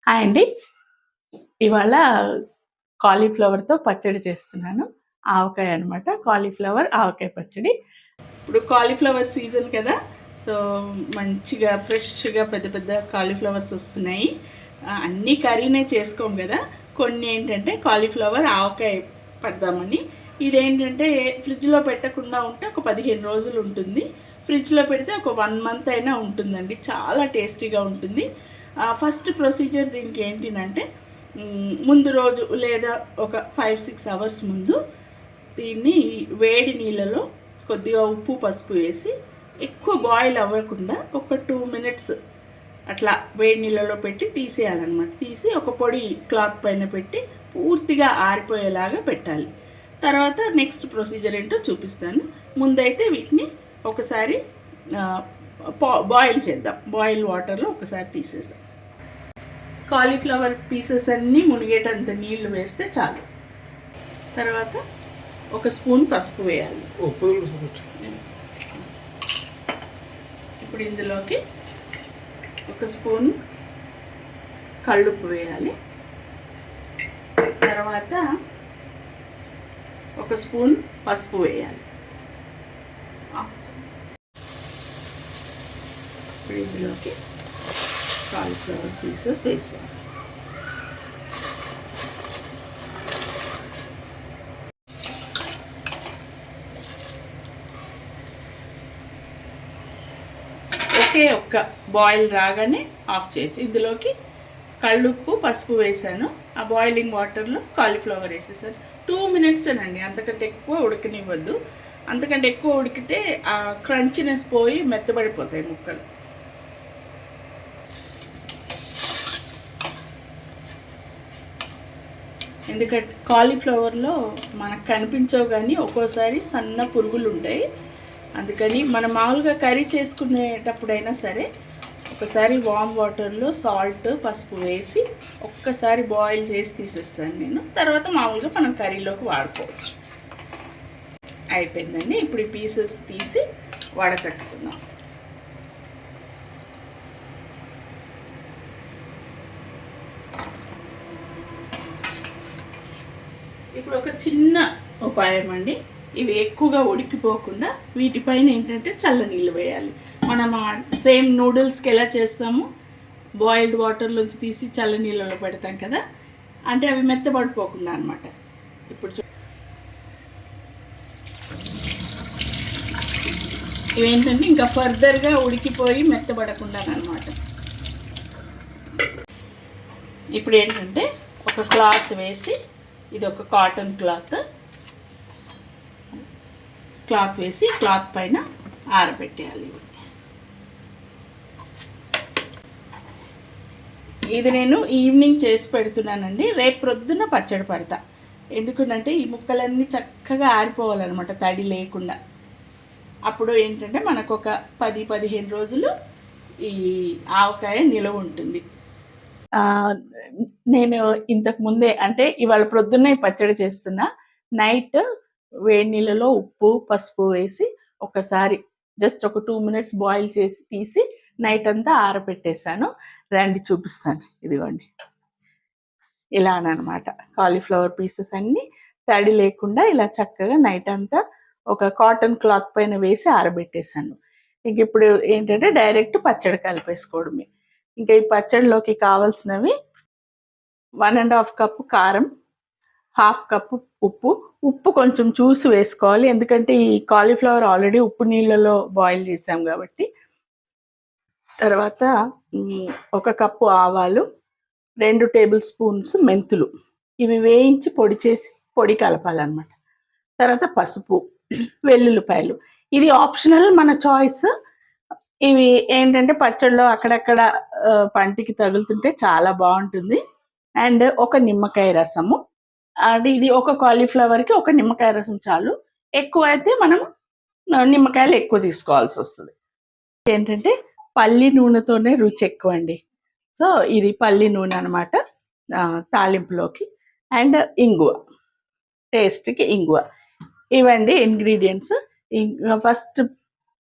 Hi అండి. ఇవాళ కాలీఫ్లవర్‌తో పచ్చడి చేస్తున్నాను. ఆవకాయ అనమాట. కాలీఫ్లవర్ ఆవకాయ పచ్చడి. ఇప్పుడు కాలీఫ్లవర్ సీజన్ కదా! సో, మంచిగా ఫ్రెష్‌గా పెద్ద పెద్ద కాలీఫ్లవర్స్ వస్తున్నాయి. అన్నీ కర్రీనే చేసుకోము కదా! కొన్ని ఏంటంటే కాలీఫ్లవర్ ఆవకాయ పడదామని. ఇదేంటంటే ఫ్రిడ్జ్‌లో పెట్టకుండా ఉంటే ఒక 15 రోజులు ఉంటుంది. ఫ్రిడ్జ్‌లో పెడితే ఒక 1 మంత్ అయినా ఉంటుందండి. చాలా టేస్టీగా ఉంటుంది. ఫస్ట్ ప్రొసీజర్ దీనికి ఏంటినంటే ముందు రోజు లేదా ఒక 5-6 అవర్స్ ముందు దీన్ని వేడి నీళ్ళలో కొద్దిగా ఉప్పు పసుపు వేసి ఎక్కువ బాయిల్ అవ్వకుండా ఒక 2 మినిట్స్ అట్లా వేడి నీళ్ళలో పెట్టి తీసేయాలన్నమాట. తీసి ఒక పొడి క్లాత్ పైన పెట్టి పూర్తిగా ఆరిపోయేలాగా పెట్టాలి. తర్వాత నెక్స్ట్ ప్రొసీజర్ ఏంటో చూపిస్తాను. ముందైతే వీటిని ఒకసారి బాయిల్ చేద్దాం. బాయిల్ వాటర్లో ఒకసారి తీసేద్దాం. కాలీఫ్లవర్ పీసెస్ అన్నీ మునిగేటంత నీళ్లు వేస్తే చాలు. తర్వాత ఒక స్పూన్ పసుపు వేయాలి. ఇప్పుడు ఇందులోకి ఒక స్పూన్ కళ్ళుప్పు వేయాలి. తర్వాత ఒక స్పూన్ పసుపు వేయాలి. ఇప్పుడు ఇందులోకి కాలీఫ్లవర్ పీసెస్ వేసాను. ఒక్క బాయిల్ రాగానే ఆఫ్ చేయొచ్చు. ఇందులోకి కళ్ళుప్పు పసుపు వేసాను. ఆ బాయిలింగ్ వాటర్లో కాలీఫ్లవర్ వేసేసాను. 2 మినిట్స్ అండి, అంతకంటే ఎక్కువ ఉడకనివ్వద్దు. అంతకంటే ఎక్కువ ఉడికితే ఆ క్రంచినెస్ పోయి మెత్తబడిపోతాయి ముక్కలు. ఎందుకంటే కాలీఫ్లవర్లో మనకు కనిపించవు కానీ ఒక్కోసారి సన్న పురుగులు ఉంటాయి. అందుకని మనం మామూలుగా కర్రీ చేసుకునేటప్పుడైనా సరే ఒకసారి వామ్ వాటర్లో సాల్ట్ పసుపు వేసి ఒక్కసారి బాయిల్ చేసి తీసేస్తాను నేను. తర్వాత మామూలుగా మనం కర్రీలోకి వాడుకోవచ్చు. అయిపోయిందండి. ఇప్పుడు ఈ పీసెస్ తీసి వడకట్టుకుందాం. ఇప్పుడు ఒక చిన్న ఉపాయం అండి. ఇవి ఎక్కువగా ఉడికిపోకుండా వీటిపైన ఏంటంటే చల్లనీళ్ళు వేయాలి. మనం సేమ్ నూడిల్స్కి ఎలా చేస్తాము, బాయిల్డ్ వాటర్లోంచి తీసి చల్లనీళ్ళలో పెడతాం కదా, అంటే అవి మెత్తబడిపోకుండా అనమాట. ఇప్పుడు ఇవేంటంటే ఇంకా ఫర్దర్గా ఉడికిపోయి మెత్తబడకుండా అనమాట. ఇప్పుడు ఏంటంటే ఒక క్లాత్ వేసి, ఇది ఒక కాటన్ క్లాత్ వేసి క్లాత్ పైన ఆరబెట్టేయాలి. ఇది నేను ఈవినింగ్ చేసి పెడుతున్నానండి. రేపు ప్రొద్దున పచ్చడి పడతా. ఎందుకంటే ఈ ముక్కలన్నీ చక్కగా ఆరిపోవాలన్నమాట, తడి లేకుండా. అప్పుడు ఏంటంటే మనకు ఒక 10-15 రోజులు ఈ ఆవకాయ నిలవ ఉంటుంది. నేను ఇంతకు ముందే అంటే ఇవాళ ప్రొద్దున్నే పచ్చడి చేస్తున్నా. నైట్ వేడి నీళ్ళలో ఉప్పు పసుపు వేసి ఒకసారి జస్ట్ ఒక 2 మినిట్స్ బాయిల్ చేసి తీసి నైట్ అంతా ఆరబెట్టేశాను. రండి చూపిస్తాను. ఇదిగోండి, ఇలానమాట. కాలీఫ్లవర్ పీసెస్ అన్నీ తడి లేకుండా ఇలా చక్కగా నైట్ అంతా ఒక కాటన్ క్లాత్ పైన వేసి ఆరబెట్టేశాను. ఇంక ఇప్పుడు ఏంటంటే డైరెక్ట్ పచ్చడి కలిపేసుకోవడమే. ఇంకా ఈ పచ్చడిలోకి కావాల్సినవి 1.5 కప్పు కారం, 1/2 కప్పు ఉప్పు కొంచెం చూసి వేసుకోవాలి. ఎందుకంటే ఈ కాలీఫ్లవర్ ఆల్రెడీ ఉప్పు నీళ్ళలో బాయిల్ చేసాం కాబట్టి. తర్వాత 1 కప్పు ఆవాలు, 2 టేబుల్ స్పూన్స్ మెంతులు, ఇవి వేయించి పొడి చేసి పొడి కలపాలన్నమాట. తర్వాత పసుపు, వెల్లుల్లిపాయలు. ఇది ఆప్షనల్, మన చాయిస్. ఇవి ఏంటంటే పచ్చడిలో అక్కడక్కడ పంటికి తగులుతుంటే చాలా బాగుంటుంది. అండ్ ఒక నిమ్మకాయ రసము. అది ఇది ఒక కాలీఫ్లవర్కి ఒక నిమ్మకాయ రసం చాలు. ఎక్కువ అయితే మనం నిమ్మకాయలు ఎక్కువ తీసుకోవాల్సి వస్తుంది. ఏంటంటే పల్లి నూనెతోనే రుచి ఎక్కువ అండి. సో ఇది పల్లి నూనె అనమాట తాలింపులోకి. అండ్ ఇంగువ, టేస్ట్కి ఇంగువ. ఇవండి ఇంగ్రీడియంట్స్. ఫస్ట్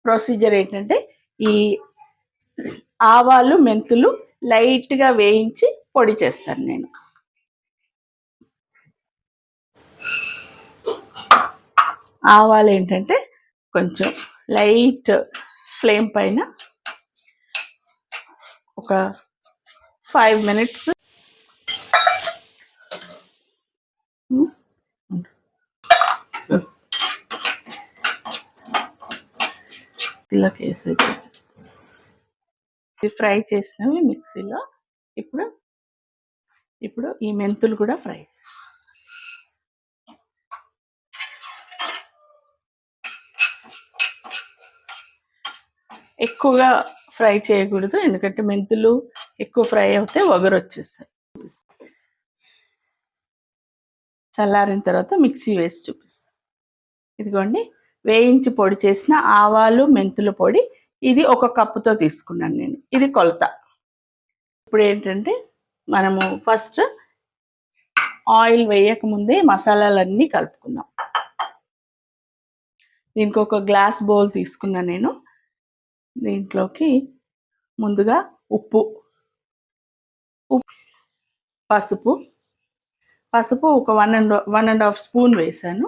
ప్రొసీజర్ ఏంటంటే ఈ ఆవాలు మెంతులు లైట్గా వేయించి పొడి చేస్తాను నేను. ఆవాలు ఏంటంటే కొంచెం లైట్ ఫ్లేమ్ పైన ఒక 5 మినిట్స్ ఇలా వేసేది. ఫ్రై చేసినవి మిక్సీలో ఇప్పుడు ఈ మెంతులు కూడా ఫ్రై. ఎక్కువగా ఫ్రై చేయకూడదు, ఎందుకంటే మెంతులు ఎక్కువ ఫ్రై అవుతే వగరు వచ్చేస్తాయి. చల్లారిన తర్వాత మిక్సీ వేసి చూపిస్తాను. ఇదిగోండి, వేయించి పొడి చేసిన ఆవాలు మెంతుల పొడి. ఇది 1 కప్పుతో తీసుకున్నాను నేను. ఇది కొలత. ఇప్పుడు ఏంటంటే మనము ఫస్ట్ ఆయిల్ వేయక ముందే మసాలాలన్నీ కలుపుకుందాం. దీనికి ఒక గ్లాస్ బౌల్ తీసుకున్నా నేను. దీంట్లోకి ముందుగా ఉప్పు, పసుపు ఒక 1.5 స్పూన్ వేసాను.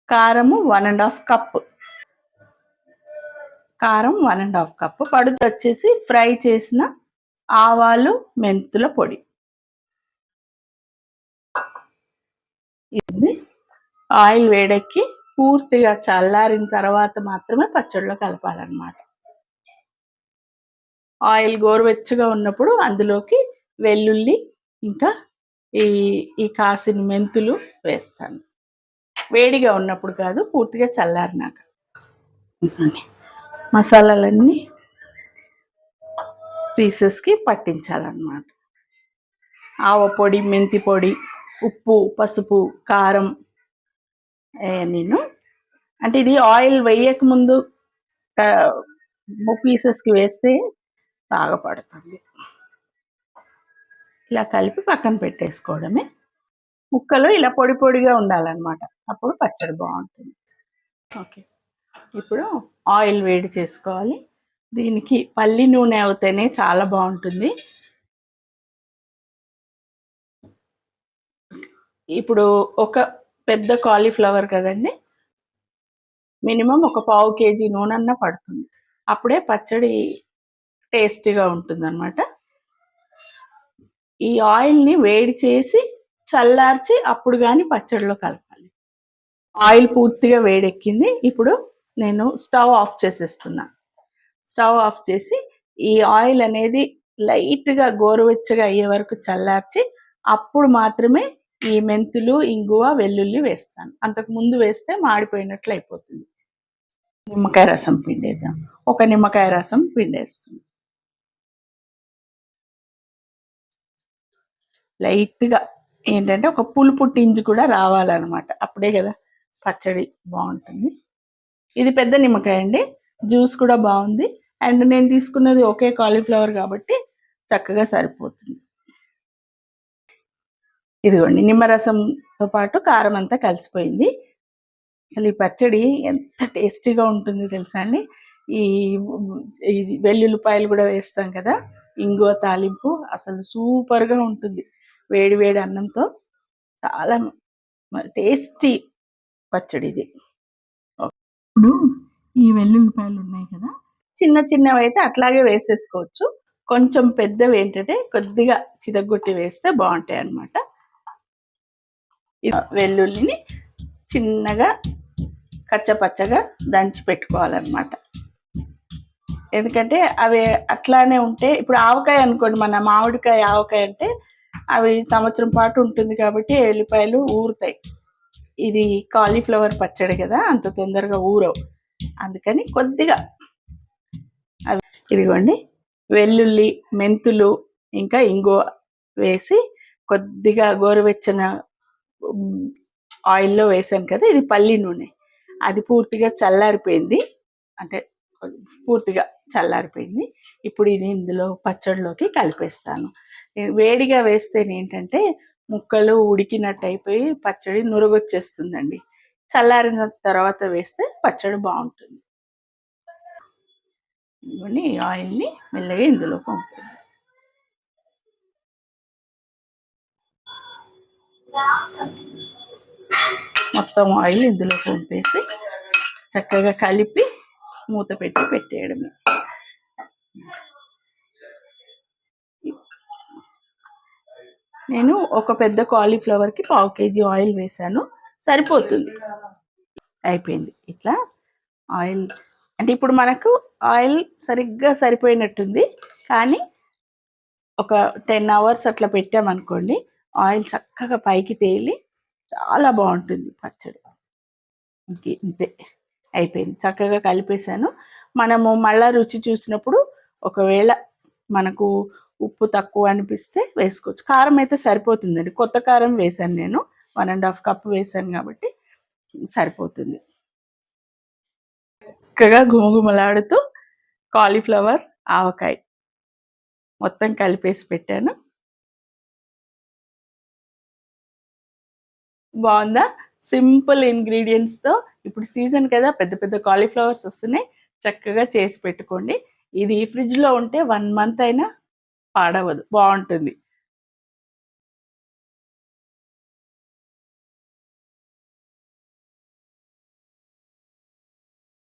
కారము 1.5 కప్. కారం 1.5 కప్. పడుతు వచ్చేసి ఫ్రై చేసిన ఆవాలు మెంతుల పొడి. ఇది ఆయిల్ వేడెక్కి పూర్తిగా చల్లారిన తర్వాత మాత్రమే పచ్చడిలో కలపాలన్నమాట. ఆయిల్ గోరువెచ్చగా ఉన్నప్పుడు అందులోకి వెల్లుల్లి ఇంకా ఈ కాసిన మెంతులు వేస్తాను. వేడిగా ఉన్నప్పుడు కాదు, పూర్తిగా చల్లారినాక. మసాలాలన్నీ పీసెస్కి పట్టించాలన్నమాట. ఆవ పొడి, మెంతి పొడి, ఉప్పు, పసుపు, కారం నేను అంటే ఇది ఆయిల్ వేయక ముందు పీసెస్కి వేస్తే బాగా పడుతుంది. ఇలా కలిపి పక్కన పెట్టేసుకోవడమే. ముక్కలు ఇలా పొడి పొడిగా ఉండాలన్నమాట, అప్పుడు పచ్చడి బాగుంటుంది. ఓకే, ఇప్పుడు ఆయిల్ వేడి చేసుకోవాలి. దీనికి పల్లి నూనె అవుతేనే చాలా బాగుంటుంది. ఇప్పుడు ఒక పెద్ద కాలీఫ్లవర్ కదండి, మినిమం ఒక 1/2 కేజీ నూనె పడుతుంది. అప్పుడే పచ్చడి టేస్టీగా ఉంటుంది అన్నమాట. ఈ ఆయిల్ని వేడి చేసి చల్లార్చి అప్పుడు కానీ పచ్చడిలో కలపాలి. ఆయిల్ పూర్తిగా వేడెక్కింది. ఇప్పుడు నేను స్టవ్ ఆఫ్ చేసేస్తున్నా. స్టవ్ ఆఫ్ చేసి ఈ ఆయిల్ అనేది లైట్గా గోరువెచ్చగా అయ్యే వరకు చల్లార్చి అప్పుడు మాత్రమే ఈ మెంతులు, ఇంగువ, వెల్లుల్లి వేస్తాను. అంతకు ముందు వేస్తే మాడిపోయినట్లు అయిపోతుంది. నిమ్మకాయ రసం పిండేద్దాం. ఒక నిమ్మకాయ రసం పిండేస్తుంది. లైట్గా ఏంటంటే ఒక పులుపు టింజ్ కూడా రావాలన్నమాట, అప్పుడే కదా పచ్చడి బాగుంటుంది. ఇది పెద్ద నిమ్మకాయ అండి, జ్యూస్ కూడా బాగుంది. అండ్ నేను తీసుకున్నది ఒకే కాలీఫ్లవర్ కాబట్టి చక్కగా సరిపోతుంది. ఇదిగోండి, నిమ్మరసంతో పాటు కారం అంతా కలిసిపోయింది. అసలు ఈ పచ్చడి ఎంత టేస్టీగా ఉంటుంది తెలుసా అండి. ఈ వెల్లుల్లిపాయలు కూడా వేస్తాం కదా, ఇంగువ తాలింపు అసలు సూపర్గా ఉంటుంది. వేడి వేడి అన్నంతో చాలా టేస్టీ పచ్చడి ఇది. ఇప్పుడు ఈ వెల్లుల్లిపాయలు ఉన్నాయి కదా, చిన్న చిన్నవి అయితే అట్లాగే వేసేసుకోవచ్చు. కొంచెం పెద్దవి ఏంటంటే కొద్దిగా చితగొట్టి వేస్తే బాగుంటాయి అన్నమాట. వెల్లుల్లిని చిన్నగా కచ్చపచ్చగా దంచి పెట్టుకోవాలన్నమాట. ఎందుకంటే అవి అట్లానే ఉంటే, ఇప్పుడు ఆవకాయ అనుకోండి, మన మామిడికాయ ఆవకాయ అంటే అవి సంవత్సరం పాటు ఉంటుంది కాబట్టి ఎల్లిపాయలు ఊరుతాయి. ఇది కాలీఫ్లవర్ పచ్చడి కదా, అంత తొందరగా ఊరవు. అందుకని కొద్దిగా అవి. ఇదిగోండి, వెల్లుల్లి, మెంతులు ఇంకా ఇంగువ వేసి కొద్దిగా గోరువెచ్చన ఆయిల్లో వేసాను కదా, ఇది పల్లి నూనె. అది పూర్తిగా చల్లారిపోయింది, అంటే పూర్తిగా చల్లారిపోయింది. ఇప్పుడు ఇది ఇందులో పచ్చడిలోకి కలిపేస్తాను. వేడిగా వేస్తే ఏంటంటే ముక్కలు ఉడికినట్టు అయిపోయి పచ్చడి నురగొచ్చేస్తుందండి. చల్లారిన తర్వాత వేస్తే పచ్చడి బాగుంటుంది. ఇవన్నీ ఆయిల్ని మెల్లగా ఇందులో పంపుతాను. మొత్తం ఆయిల్ ఇందులో పంపేసి చక్కగా కలిపి మూత పెట్టి పెట్టేయడమే. నేను ఒక పెద్ద కాలీఫ్లవర్కి 1/2 kg ఆయిల్ వేసాను, సరిపోతుంది. అయిపోయింది. ఇట్లా ఆయిల్ అంటే ఇప్పుడు మనకు ఆయిల్ సరిగ్గా సరిపోయినట్టుంది. కానీ ఒక 10 hours అట్లా పెట్టామనుకోండి, ఆయిల్ చక్కగా పైకి తేలి చాలా బాగుంటుంది పచ్చడి. ఇంతే, అయిపోయింది. చక్కగా కలిపేసాను. మనము మళ్ళా రుచి చూసినప్పుడు ఒకవేళ మనకు ఉప్పు తక్కువ అనిపిస్తే వేసుకోవచ్చు. కారం అయితే సరిపోతుందండి. కొత్త కారం వేసాను నేను, 1.5 cup వేసాను కాబట్టి సరిపోతుంది. చక్కగా గుమగుమలాడుతూ కాలీఫ్లవర్ ఆవకాయ మొత్తం కలిపేసి పెట్టాను. బాగుందా? సింపుల్ ఇంగ్రీడియంట్స్తో. ఇప్పుడు సీజన్ కదా, పెద్ద పెద్ద కాలీఫ్లవర్స్ వస్తున్నాయి. చక్కగా చేసి పెట్టుకోండి. ఇది ఫ్రిడ్జ్లో ఉంటే 1 month అయినా పాడవదు, బాగుంటుంది.